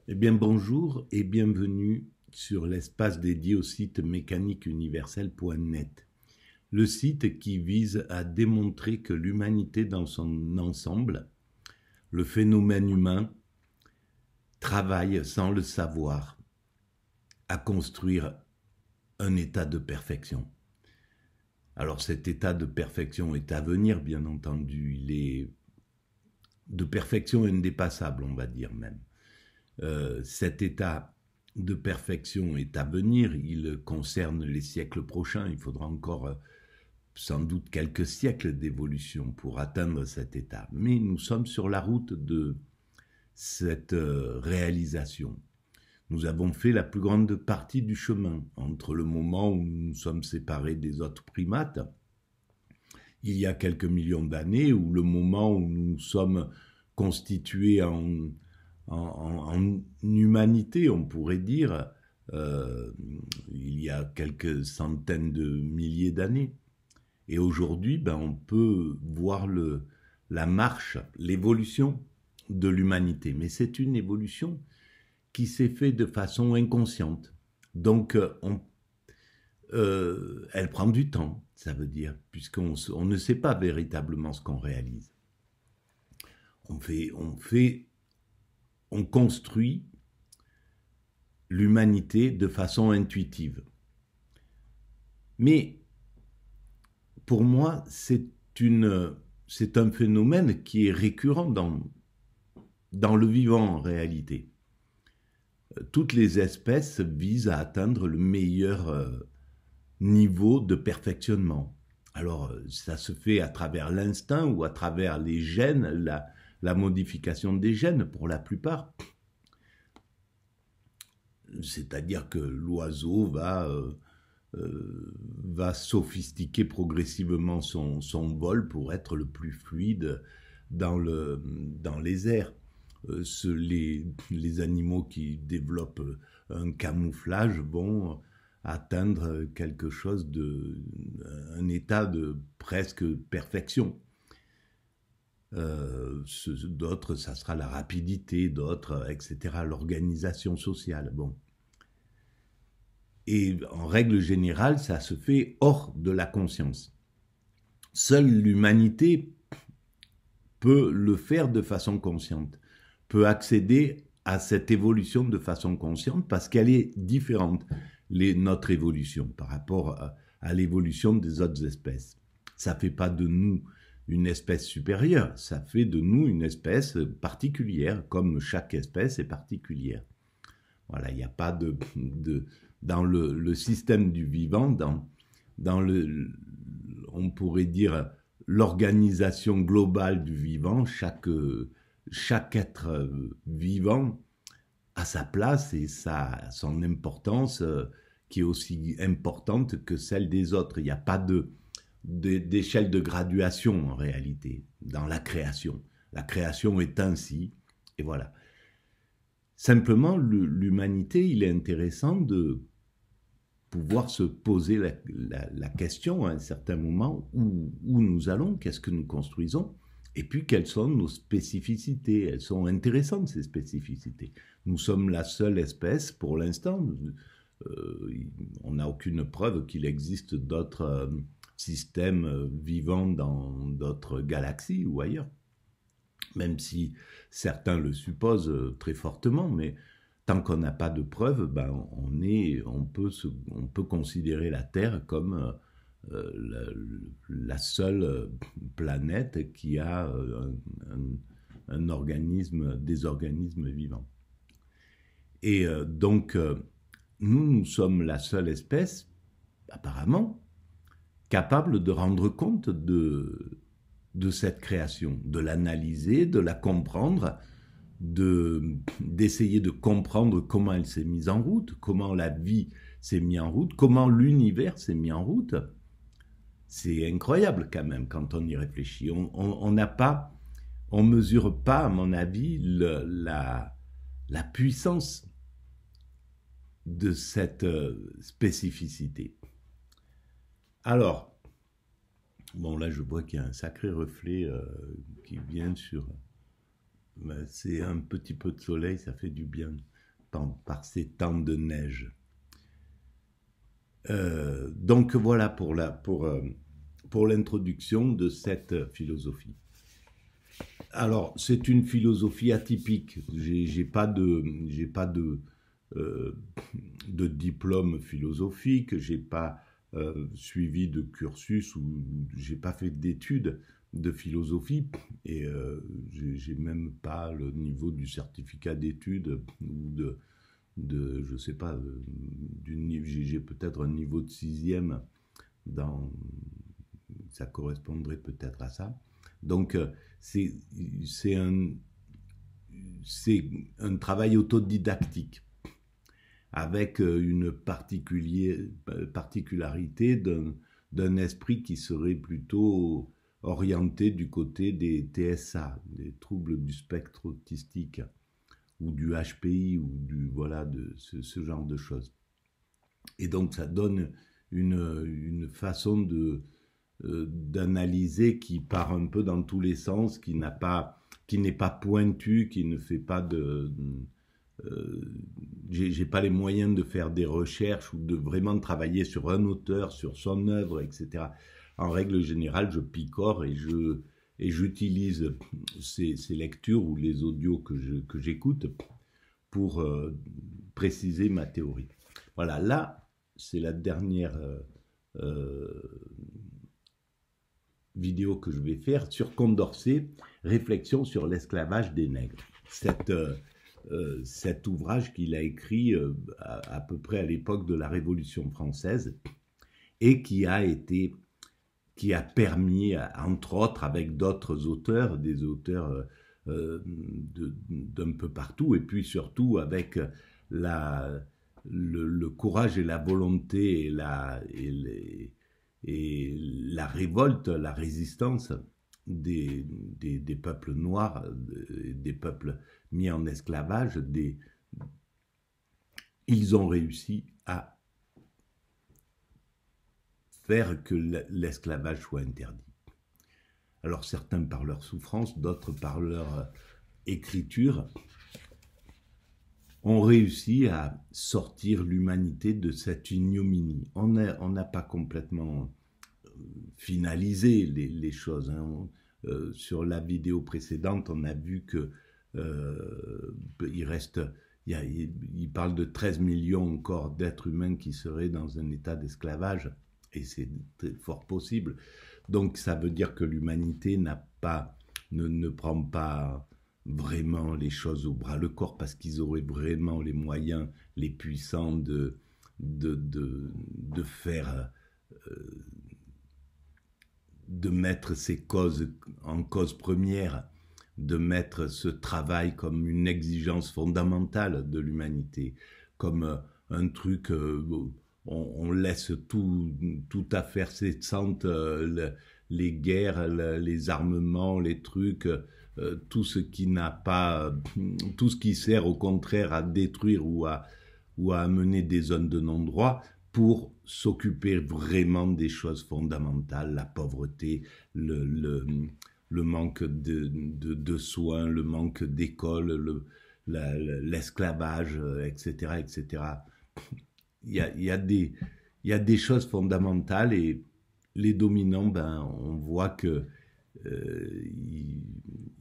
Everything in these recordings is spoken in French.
Eh bien bonjour et bienvenue sur l'espace dédié au site mécaniqueuniverselle.net. Le site qui vise à démontrer que l'humanité dans son ensemble, le phénomène humain, travaille sans le savoir à construire un état de perfection. Alors cet état de perfection est à venir, bien entendu, il est de perfection indépassable, on va dire même. Cet état de perfection est à venir, il concerne les siècles prochains, il faudra encore sans doute quelques siècles d'évolution pour atteindre cet état. Mais nous sommes sur la route de cette réalisation. Nous avons fait la plus grande partie du chemin entre le moment où nous sommes séparés des autres primates, il y a quelques millions d'années, ou le moment où nous sommes constitués en humanité, on pourrait dire, il y a quelques centaines de milliers d'années. Et aujourd'hui, on peut voir la marche, l'évolution de l'humanité. Mais c'est une évolution qui s'est faite de façon inconsciente. Donc, elle prend du temps, ça veut dire, puisqu'on ne sait pas véritablement ce qu'on réalise. On construit l'humanité de façon intuitive. Mais pour moi, c'est un phénomène qui est récurrent dans le vivant en réalité. Toutes les espèces visent à atteindre le meilleur niveau de perfectionnement. Alors, ça se fait à travers l'instinct ou à travers les gènes, la modification des gènes pour la plupart. C'est-à-dire que l'oiseau va sophistiquer progressivement son vol pour être le plus fluide dans les airs. Les animaux qui développent un camouflage vont atteindre un état de presque perfection. D'autres, ça sera la rapidité, d'autres, etc., l'organisation sociale. Bon. Et en règle générale, ça se fait hors de la conscience. Seule l'humanité peut le faire de façon consciente, peut accéder à cette évolution de façon consciente parce qu'elle est différente, notre évolution, par rapport à l'évolution des autres espèces. Ça ne fait pas de nous une espèce supérieure, ça fait de nous une espèce particulière, comme chaque espèce est particulière. Voilà, il n'y a pas dans le système du vivant, on pourrait dire l'organisation globale du vivant, chaque être vivant a sa place et son importance qui est aussi importante que celle des autres. Il n'y a pas d'échelle de graduation en réalité dans la création. La création est ainsi, et voilà. Simplement, l'humanité, il est intéressant de pouvoir se poser la question à un certain moment où nous allons, qu'est-ce que nous construisons, et puis quelles sont nos spécificités. Elles sont intéressantes, ces spécificités. Nous sommes la seule espèce, pour l'instant, on n'a aucune preuve qu'il existe d'autres systèmes vivants dans d'autres galaxies ou ailleurs, même si certains le supposent très fortement, mais tant qu'on n'a pas de preuves, on peut considérer la Terre comme la seule planète qui a des organismes vivants. Et donc, nous sommes la seule espèce, apparemment, capable de rendre compte de cette création, de l'analyser, de la comprendre, d'essayer de comprendre comment elle s'est mise en route, comment la vie s'est mise en route, comment l'univers s'est mis en route. C'est incroyable quand même quand on y réfléchit. On mesure pas, à mon avis, la puissance de cette spécificité. Alors, bon là je vois qu'il y a un sacré reflet qui vient sur... c'est un petit peu de soleil, ça fait du bien. par ces temps de neige. Donc voilà pour l'introduction de cette philosophie. Alors, c'est une philosophie atypique. J'ai pas de diplôme philosophique, j'ai pas suivi de cursus ou j'ai pas fait d'études de philosophie et j'ai même pas le niveau du certificat d'études ou je sais pas, j'ai peut-être un niveau de 6e ça correspondrait peut-être à ça. Donc, c'est un travail autodidactique avec une particularité d'un esprit qui serait plutôt orienté du côté des TSA, des troubles du spectre autistique, ou du HPI, ou de ce genre de choses. Et donc, ça donne une façon d'analyser qui part un peu dans tous les sens, qui n'est pas pointu, qui ne fait pas j'ai pas les moyens de faire des recherches ou de vraiment travailler sur un auteur, sur son œuvre, etc. En règle générale, je picore et j'utilise ces lectures ou les audios que j'écoute pour préciser ma théorie. Voilà, là, c'est la dernière vidéo que je vais faire sur Condorcet, réflexion sur l'esclavage des nègres. Cet ouvrage qu'il a écrit à peu près à l'époque de la Révolution française et qui a permis, entre autres avec d'autres auteurs, des auteurs d'un peu partout, et puis surtout avec le courage et la volonté et la révolte, la résistance des peuples noirs, des peuples mis en esclavage, ils ont réussi à faire que l'esclavage soit interdit. Alors certains par leur souffrance, d'autres par leur écriture, ont réussi à sortir l'humanité de cette ignominie. On n'a pas complètement finalisé les choses. Hein. Sur la vidéo précédente, on a vu que il parle de 13 millions encore d'êtres humains qui seraient dans un état d'esclavage, et c'est fort possible. Donc ça veut dire que l'humanité ne prend pas vraiment les choses au bras le corps, parce qu'ils auraient vraiment les moyens, les puissants de faire, de mettre ces causes en cause première, de mettre ce travail comme une exigence fondamentale de l'humanité, comme un truc, on laisse tout à faire cessante, les guerres, les armements, les trucs, tout ce qui tout ce qui sert au contraire à détruire ou à amener des zones de non-droit, pour s'occuper vraiment des choses fondamentales, la pauvreté, le manque de soins, le manque d'écoles, l'esclavage, etc., etc. Il y a des choses fondamentales, et les dominants, on voit que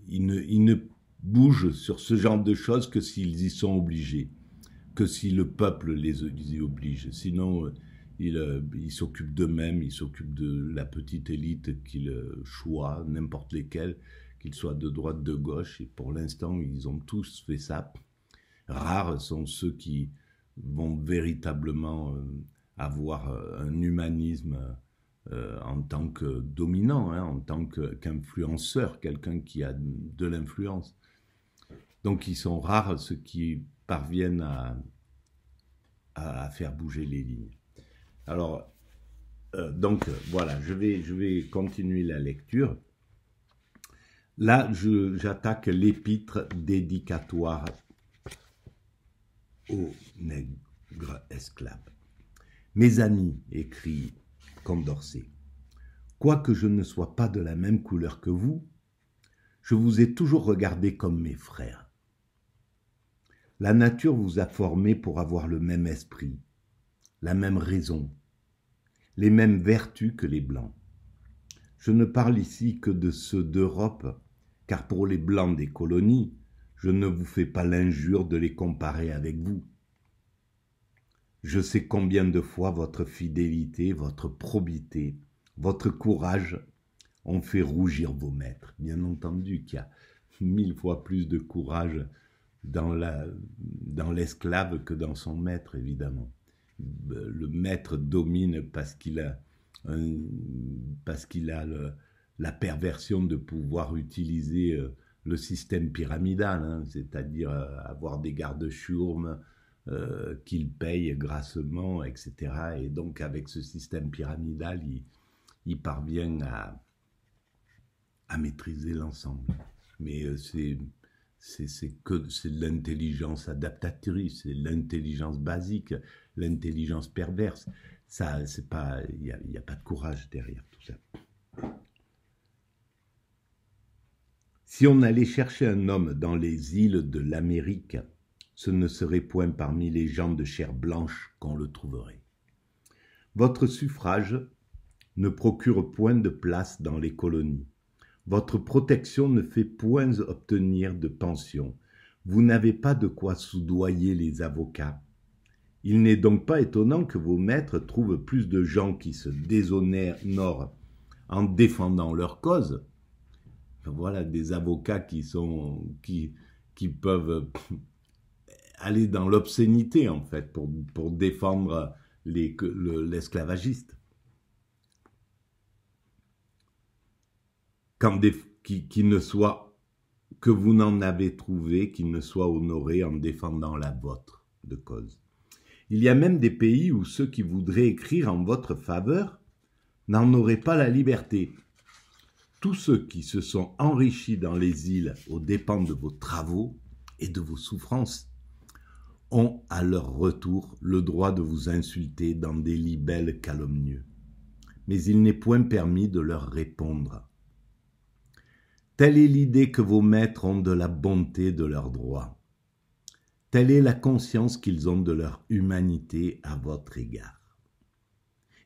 ils ne bougent sur ce genre de choses que s'ils y sont obligés, que si le peuple les y oblige. Sinon, ils s'occupent d'eux-mêmes, ils s'occupent de la petite élite qu'ils choisissent, n'importe lesquels, qu'ils soient de droite, de gauche, et pour l'instant, ils ont tous fait ça. Rares sont ceux qui vont véritablement avoir un humanisme en tant que dominant, hein, en tant qu'influenceur, quelqu'un qui a de l'influence. Donc ils sont rares ceux qui parviennent à faire bouger les lignes. Alors, donc voilà, je vais continuer la lecture. Là, j'attaque l'épître dédicatoire aux nègres esclaves. Mes amis, écrit Condorcet, quoique je ne sois pas de la même couleur que vous, je vous ai toujours regardé comme mes frères. La nature vous a formé pour avoir le même esprit, la même raison, les mêmes vertus que les Blancs. Je ne parle ici que de ceux d'Europe, car pour les Blancs des colonies, je ne vous fais pas l'injure de les comparer avec vous. Je sais combien de fois votre fidélité, votre probité, votre courage ont fait rougir vos maîtres. Bien entendu qu'il y a 1000 fois plus de courage dans l'esclave que dans son maître, évidemment. Le maître domine parce qu'il a la perversion de pouvoir utiliser le système pyramidal, hein, c'est-à-dire avoir des gardes-chourmes qu'il paye grassement, etc. Et donc avec ce système pyramidal, il parvient à maîtriser l'ensemble. Mais c'est de l'intelligence adaptatrice, c'est l'intelligence basique, l'intelligence perverse. Ça, c'est pas, il y a pas de courage derrière tout ça. Si on allait chercher un homme dans les îles de l'Amérique, ce ne serait point parmi les gens de chair blanche qu'on le trouverait. Votre suffrage ne procure point de place dans les colonies. Votre protection ne fait point obtenir de pension. Vous n'avez pas de quoi soudoyer les avocats. Il n'est donc pas étonnant que vos maîtres trouvent plus de gens qui se déshonorent en défendant leur cause. Voilà, des avocats qui peuvent aller dans l'obscénité, en fait, pour défendre l'esclavagiste. Qui ne soit, que vous n'en avez trouvé, qui ne soit honoré en défendant la vôtre de cause. Il y a même des pays où ceux qui voudraient écrire en votre faveur n'en auraient pas la liberté. Tous ceux qui se sont enrichis dans les îles aux dépens de vos travaux et de vos souffrances ont à leur retour le droit de vous insulter dans des libelles calomnieux. Mais il n'est point permis de leur répondre. Telle est l'idée que vos maîtres ont de la bonté de leurs droits. Telle est la conscience qu'ils ont de leur humanité à votre égard.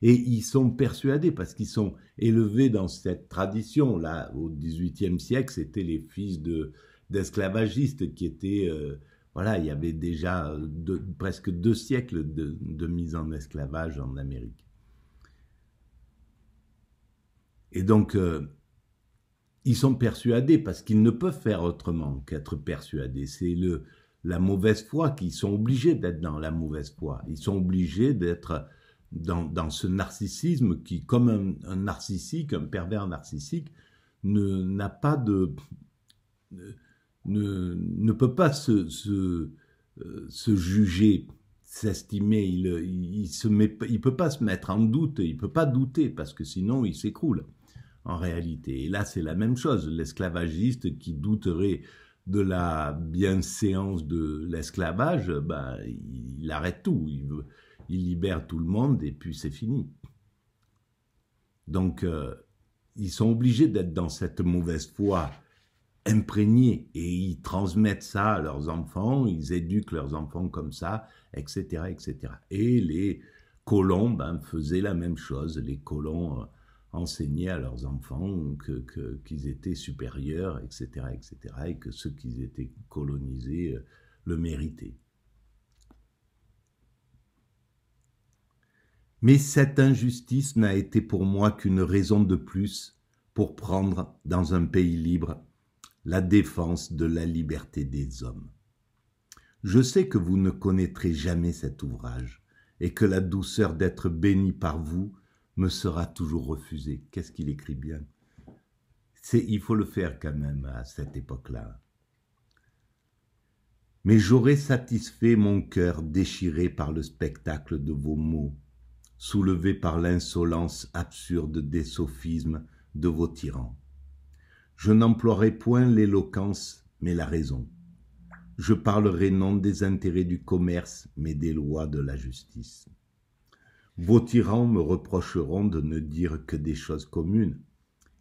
Et ils sont persuadés, parce qu'ils sont élevés dans cette tradition. Là, au XVIIIe siècle, c'était les fils d'esclavagistes qui étaient... voilà, il y avait déjà presque 2 siècles de mise en esclavage en Amérique. Et donc... ils sont persuadés parce qu'ils ne peuvent faire autrement qu'être persuadés. C'est la mauvaise foi qu'ils sont obligés d'être dans la mauvaise foi. Ils sont obligés d'être dans ce narcissisme qui, comme un narcissique, un pervers narcissique, ne peut pas se juger, s'estimer. Il peut pas se mettre en doute, il peut pas douter parce que sinon il s'écroule. En réalité. Et là, c'est la même chose. L'esclavagiste qui douterait de la bienséance de l'esclavage, ben, il arrête tout. Il libère tout le monde et puis c'est fini. Donc, ils sont obligés d'être dans cette mauvaise foi imprégnée et ils transmettent ça à leurs enfants, ils éduquent leurs enfants comme ça, etc., etc. Et les colons ben, faisaient la même chose. Les colons... enseigner à leurs enfants qu'ils étaient supérieurs, etc., etc., et que ceux qui étaient colonisés le méritaient. Mais cette injustice n'a été pour moi qu'une raison de plus pour prendre, dans un pays libre, la défense de la liberté des hommes. Je sais que vous ne connaîtrez jamais cet ouvrage, et que la douceur d'être béni par vous me sera toujours refusé. Qu'est-ce qu'il écrit bien? Il faut le faire quand même à cette époque-là. Mais j'aurais satisfait mon cœur déchiré par le spectacle de vos mots, soulevé par l'insolence absurde des sophismes de vos tyrans. Je n'emploierai point l'éloquence, mais la raison. Je parlerai non des intérêts du commerce, mais des lois de la justice. Vos tyrans me reprocheront de ne dire que des choses communes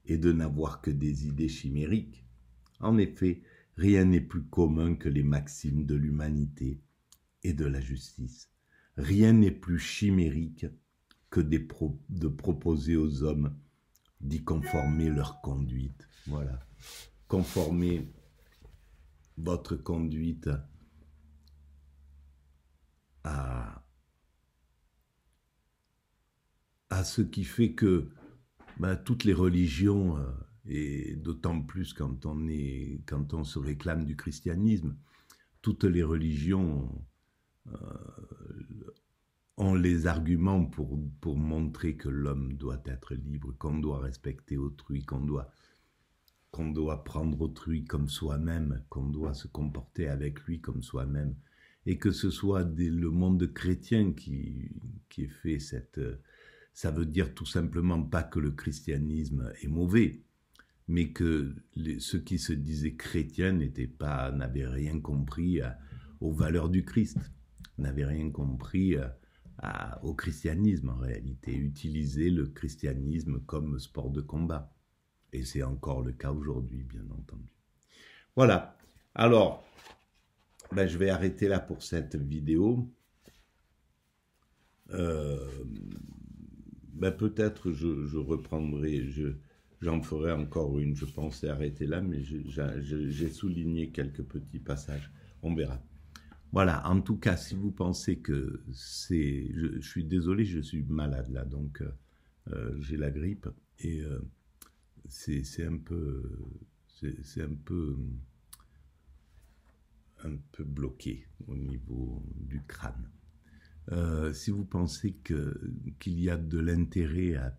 et de n'avoir que des idées chimériques. En effet, Rien n'est plus commun que les maximes de l'humanité et de la justice. Rien n'est plus chimérique que de proposer aux hommes d'y conformer leur conduite. Voilà. Conformer votre conduite à ce qui fait que toutes les religions, et d'autant plus quand on se réclame du christianisme, toutes les religions ont les arguments pour montrer que l'homme doit être libre, qu'on doit respecter autrui, qu'on doit prendre autrui comme soi-même, qu'on doit se comporter avec lui comme soi-même, et que ce soit le monde chrétien qui ait fait cette... Ça veut dire tout simplement pas que le christianisme est mauvais, mais que ceux qui se disaient chrétiens n'avaient rien compris aux valeurs du Christ, n'avaient rien compris au christianisme en réalité, utiliser le christianisme comme sport de combat. Et c'est encore le cas aujourd'hui, bien entendu. Voilà. Alors, je vais arrêter là pour cette vidéo. Peut-être je reprendrai, j'en ferai encore une. Je pensais arrêter là, mais j'ai souligné quelques petits passages. On verra. Voilà, en tout cas, si vous pensez que c'est... Je suis désolé, je suis malade là, donc j'ai la grippe et c'est un peu bloqué au niveau du crâne. Si vous pensez qu'il y a de l'intérêt à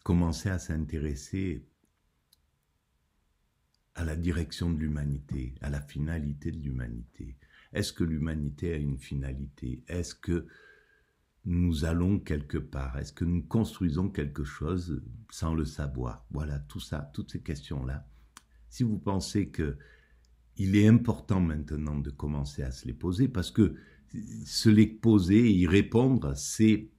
commencer à s'intéresser à la direction de l'humanité, à la finalité de l'humanité. Est-ce que l'humanité a une finalité? Est-ce que nous allons quelque part? Est-ce que nous construisons quelque chose sans le savoir? Voilà, tout ça, toutes ces questions-là. Si vous pensez qu'il est important maintenant de commencer à se les poser, parce que se les poser et y répondre, c'est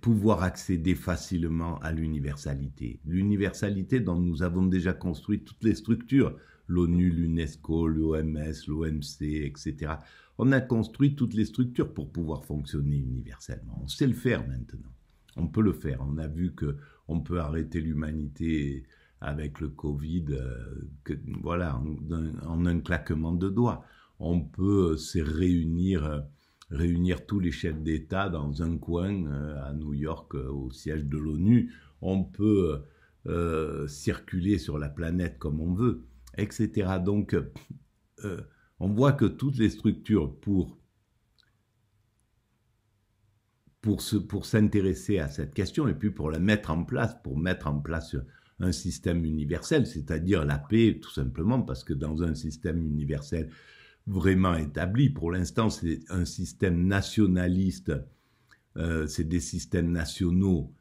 pouvoir accéder facilement à l'universalité. L'universalité dont nous avons déjà construit toutes les structures, l'ONU, l'UNESCO, l'OMS, l'OMC, etc. On a construit toutes les structures pour pouvoir fonctionner universellement. On sait le faire maintenant. On peut le faire. On a vu qu'on peut arrêter l'humanité avec le Covid, voilà, en un claquement de doigts. On peut se réunir tous les chefs d'État dans un coin à New York, au siège de l'ONU. On peut circuler sur la planète comme on veut, etc. Donc, on voit que toutes les structures pour s'intéresser à cette question et puis pour mettre en place un système universel, c'est-à-dire la paix, tout simplement, parce que dans un système universel vraiment établi, pour l'instant, c'est un système nationaliste, c'est des systèmes nationaux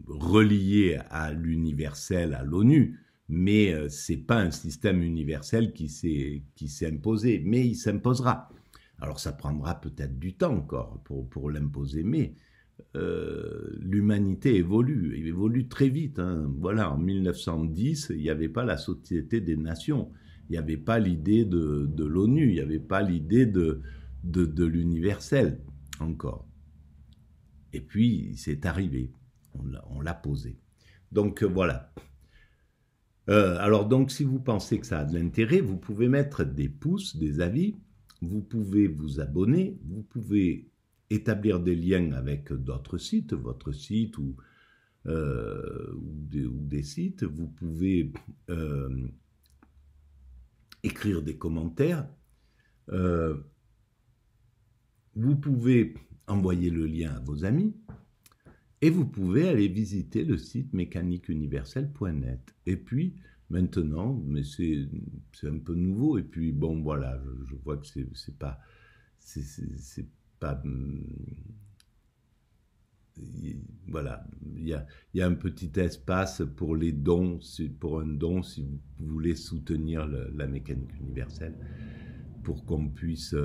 reliés à l'universel, à l'ONU, mais c'est pas un système universel qui s'est imposé, mais il s'imposera. Alors ça prendra peut-être du temps encore pour l'imposer, mais l'humanité évolue très vite. Hein. Voilà, en 1910, il n'y avait pas la Société des Nations, il n'y avait pas l'idée de l'ONU, il n'y avait pas l'idée de l'universel encore. Et puis, c'est arrivé, on l'a posé. Donc voilà. Alors donc, si vous pensez que ça a de l'intérêt, vous pouvez mettre des pouces, des avis, vous pouvez vous abonner, vous pouvez établir des liens avec d'autres sites, votre site ou des sites, vous pouvez écrire des commentaires, vous pouvez envoyer le lien à vos amis et vous pouvez aller visiter le site mécaniqueuniverselle.net. Et puis maintenant, mais c'est un peu nouveau, et puis bon voilà, je vois que c'est pas voilà, il y a un petit espace pour les dons, pour un don si vous voulez soutenir la mécanique universelle, pour qu'on puisse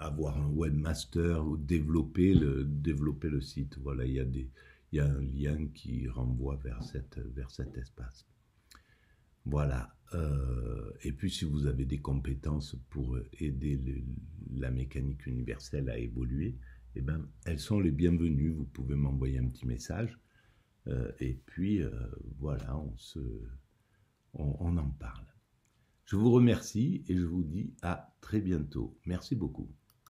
avoir un webmaster ou développer le site. Voilà, il il y a un lien qui renvoie vers cet espace. Voilà. Et puis, si vous avez des compétences pour aider la mécanique universelle à évoluer, eh ben, elles sont les bienvenues. Vous pouvez m'envoyer un petit message. Et puis, voilà, on en parle. Je vous remercie et je vous dis à très bientôt. Merci beaucoup.